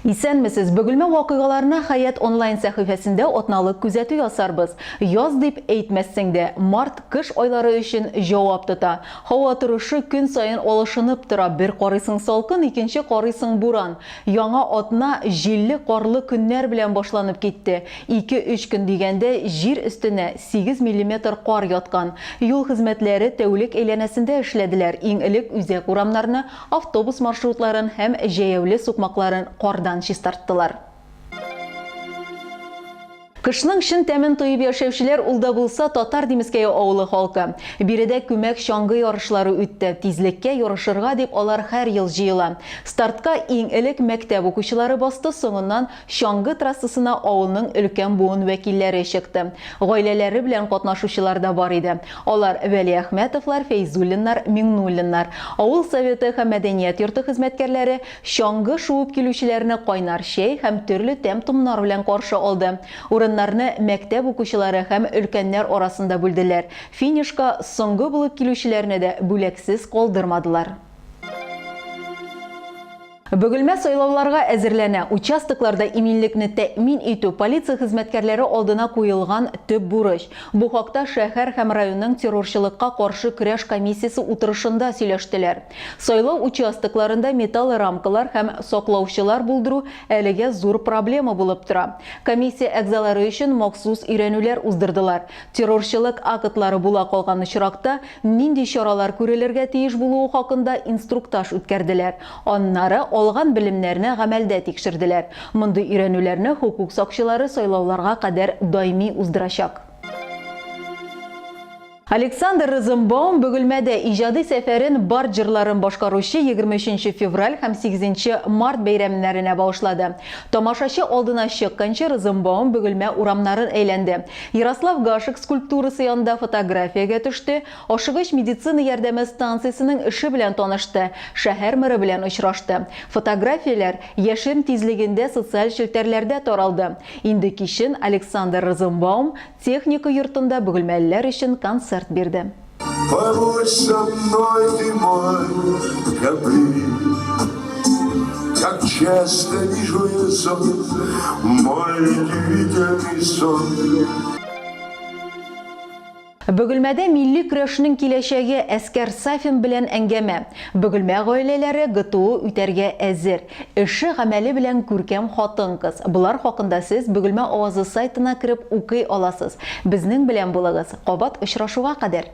Исәнмесез, бөгелмә вакыйгаларына Хаят онлайн сәхифәсендә атналык күзәтү ясарбыз. Яз дип әйтмәссең дә, март кыш айлары өчен җавап тота. Һава торышы көн сайын алышынып тора. Бер карыйсың салкын, икенче карыйсың буран. Яңа атна җилле карлы көннәр белән башланып китте. 2-3 көн дигәндә җир өстенә 8 мм кар яткан. Юл хезмәтләре тәүлек әйләнәсендә эшләделәр. Иң элек үзәк урамнарны, автобус маршрутларын һәм җәяүле сукмакларын кардан чистарттылар. Кышның шын тәмен тоеп яшәүчеләр улда булса Татар Димескәй авылы халкы. Биредә күмәк чаңгы ярышлары үтте. Тизлеккә ярышырга дип алар һәр ел җыела. Стартка иң элек мәктәп укучылары басты, соңыннан чаңгы трассасына авылның өлкән буын вәкилләре чыкты. Гаиләләре белән катнашучылар да бар иде. Алар Вәли Әхмәтовлар, Фәйзуллиннар, Миңнуллиннар. Авыл советы һәм мәдәният йорты хезмәткәрләре чаңгы шуып килүчеләрне кайнар чәй һәм төрле тәм-томнар белән каршы алды. Урыннарны мәктәп укучылары һәм өлкәннәр арасында бүлделәр. Финишка соңгы булып килүчеләрне дә бүләксез калдырмадылар. Бөгелмә сайлауларга әзерләнә. Участокларда иминлекне тәэмин итү полиция хезмәткәрләре алдына куелган төп бурыч. Бу хакта шәһәр һәм районның террорчылыкка каршы көрәш комиссиясе утырышында сөйләштеләр. Сайлау участокларында металл рамкалар һәм саклаучылар булдыру әлегә зур проблема булып тора. Комиссия әгъзалары өчен махсус өйрәнүләр уздырдылар. Террорчылык актлары була калган очракта нинди чаралар күрелергә тиеш булуы хакында инструктаж үткәрделәр. Аннары алган белемнәрне гамәлдә тикшерделәр. Мондый өйрәнүләрне хукук сакчылары сайлауларга кадәр даими уздырачак. Александр Розенбаум Бөгелмәдә иҗади сәфәрен бар җырларын башкаручы 23 февраль һәм 8 март бәйрәмнәренә багышлады. Тамашачы алдына чыкканчы Розенбаум Бөгелмә урамнарын әйләнде. Ярослав Гашек скульптурасы янында фотографиягә төште, ашыгыч медицина ярдәме станциясының эше белән танышты, шәһәр мэры белән очрашты. Фотографияләр яшен тизлегендә социаль челтәрләрдә таралды. Инде кичен Александр Розенбаум техника йортында бөгелмәлеләр өчен концерт берді. Побудь со мной, ты мой каприз, как часто вижу я сон, мой удивительный сон. Бөгелмәдә милли көрәшнең киләчәге Әскәр Сафин белән әңгәмә. Бөгелмә гаиләләре ГТО үтәргә әзер. Эше гамәле белән күркәм хатын-кыз. Булар хакында сез Бөгелмә авазы сайтына кереп укый аласыз. Безнең белән булыгыз. Кабат очрашуга кадәр.